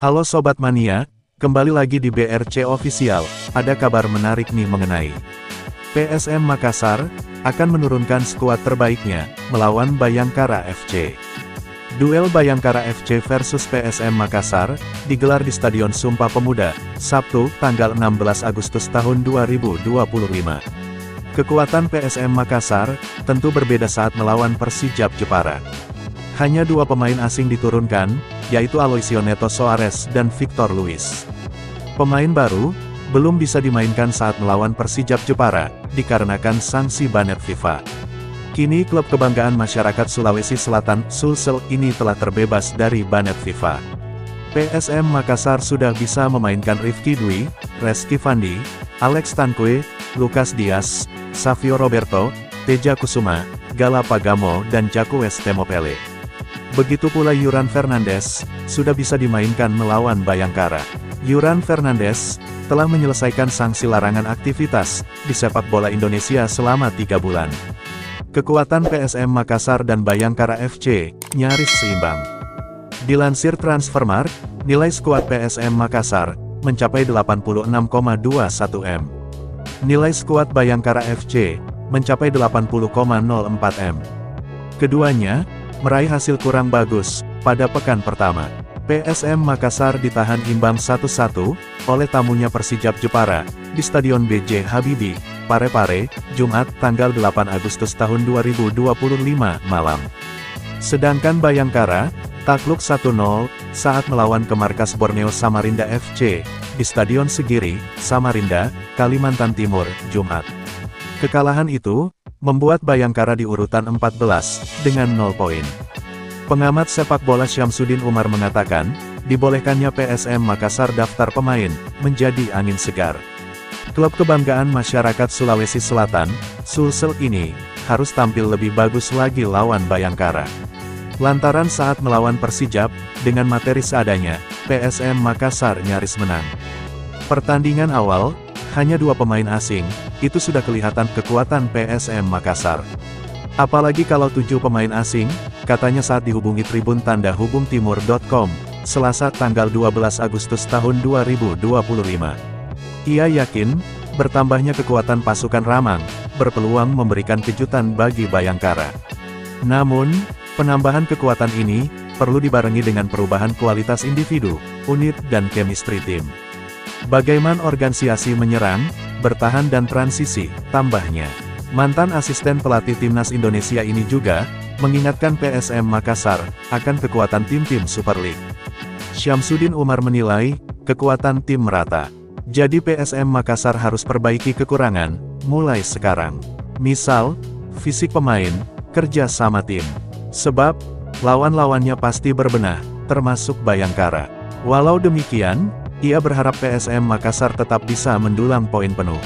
Halo Sobat Mania, kembali lagi di BRC Official. Ada kabar menarik nih mengenai PSM Makassar, akan menurunkan skuad terbaiknya, melawan Bayangkara FC. Duel Bayangkara FC versus PSM Makassar, digelar di Stadion Sumpah Pemuda, Sabtu, tanggal 16 Agustus tahun 2025. Kekuatan PSM Makassar, tentu berbeda saat melawan Persijap Jepara. Hanya dua pemain asing diturunkan, yaitu Aloisio Neto Soares dan Victor Luis. Pemain baru, belum bisa dimainkan saat melawan Persijap Jepara, dikarenakan sanksi banet FIFA. Kini klub kebanggaan masyarakat Sulawesi Selatan, Sulsel ini telah terbebas dari banet FIFA. PSM Makassar sudah bisa memainkan Rifki Dwi, Reski Fandi, Alex Tankwe, Lucas Dias, Savio Roberto, Teja Kusuma, Gala Pagamo dan Jacques Temopele. Begitu pula Yuran Fernandes, sudah bisa dimainkan melawan Bayangkara. Yuran Fernandes, telah menyelesaikan sanksi larangan aktivitas, di sepak bola Indonesia selama 3 bulan. Kekuatan PSM Makassar dan Bayangkara FC, nyaris seimbang. Dilansir Transfermarkt, nilai skuad PSM Makassar, mencapai 86,21 M. Nilai skuad Bayangkara FC, mencapai 80,04 M. Keduanya, meraih hasil kurang bagus, pada pekan pertama. PSM Makassar ditahan imbang 1-1, oleh tamunya Persijap Jepara, di Stadion B.J. Habibie, Parepare, Jumat, tanggal 8 Agustus tahun 2025, malam. Sedangkan Bayangkara, takluk 1-0, saat melawan ke markas Borneo Samarinda FC, di Stadion Segiri, Samarinda, Kalimantan Timur, Jumat. Kekalahan itu, membuat Bayangkara di urutan 14, dengan 0 poin. Pengamat sepak bola Syamsuddin Umar mengatakan, dibolehkannya PSM Makassar daftar pemain, menjadi angin segar. Klub kebanggaan masyarakat Sulawesi Selatan, Sulsel ini, harus tampil lebih bagus lagi lawan Bayangkara. Lantaran saat melawan Persijap, dengan materi seadanya, PSM Makassar nyaris menang. Pertandingan awal, hanya dua pemain asing, itu sudah kelihatan kekuatan PSM Makassar. Apalagi kalau 7 pemain asing, katanya saat dihubungi Tribun Tanda Hubung Timur.com, Selasa tanggal 12 Agustus tahun 2025. Ia yakin, bertambahnya kekuatan pasukan Ramang, berpeluang memberikan kejutan bagi Bayangkara. Namun, penambahan kekuatan ini, perlu dibarengi dengan perubahan kualitas individu, unit dan chemistry tim. Bagaimana organisasi menyerang, bertahan dan transisi, tambahnya. Mantan asisten pelatih timnas Indonesia ini juga, mengingatkan PSM Makassar, akan kekuatan tim-tim Super League. Syamsuddin Umar menilai, kekuatan tim merata. Jadi PSM Makassar harus perbaiki kekurangan, mulai sekarang. Misal, fisik pemain, kerja sama tim. Sebab, lawan-lawannya pasti berbenah, termasuk Bayangkara. Walau demikian, ia berharap PSM Makassar tetap bisa mendulang poin penuh.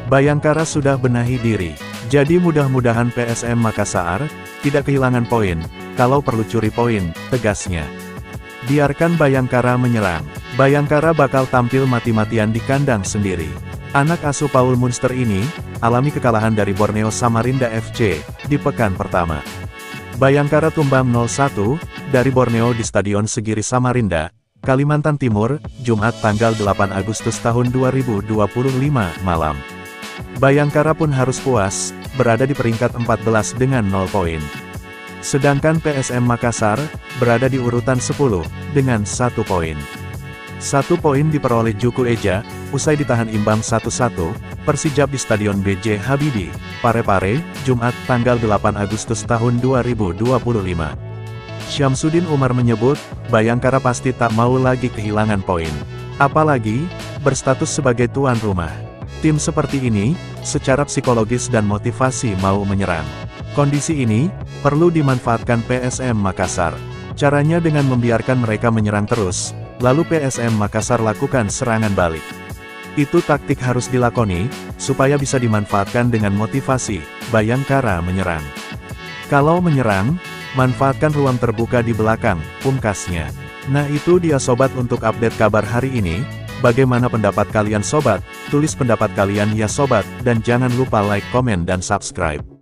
Bayangkara sudah benahi diri, jadi mudah-mudahan PSM Makassar tidak kehilangan poin, kalau perlu curi poin, tegasnya. Biarkan Bayangkara menyerang, Bayangkara bakal tampil mati-matian di kandang sendiri. Anak asuh Paul Munster ini, alami kekalahan dari Borneo Samarinda FC, di pekan pertama. Bayangkara tumbang 0-1, dari Borneo di Stadion Segiri Samarinda, Kalimantan Timur, Jumat tanggal 8 Agustus tahun 2025, malam. Bayangkara pun harus puas, berada di peringkat 14 dengan 0 poin. Sedangkan PSM Makassar, berada di urutan 10, dengan 1 poin. 1 poin diperoleh Juku Eja, usai ditahan imbang 1-1, Persijap di Stadion B.J. Habibie, Parepare, Jumat tanggal 8 Agustus tahun 2025. Syamsuddin Umar menyebut, Bayangkara pasti tak mau lagi kehilangan poin. Apalagi, berstatus sebagai tuan rumah. Tim seperti ini, secara psikologis dan motivasi mau menyerang. Kondisi ini, perlu dimanfaatkan PSM Makassar. Caranya dengan membiarkan mereka menyerang terus, lalu PSM Makassar lakukan serangan balik. Itu taktik harus dilakoni, supaya bisa dimanfaatkan dengan motivasi, Bayangkara menyerang. Kalau menyerang, manfaatkan ruang terbuka di belakang, pungkasnya. Nah itu dia sobat untuk update kabar hari ini. Bagaimana pendapat kalian sobat? Tulis pendapat kalian ya sobat, dan jangan lupa like, komen dan subscribe.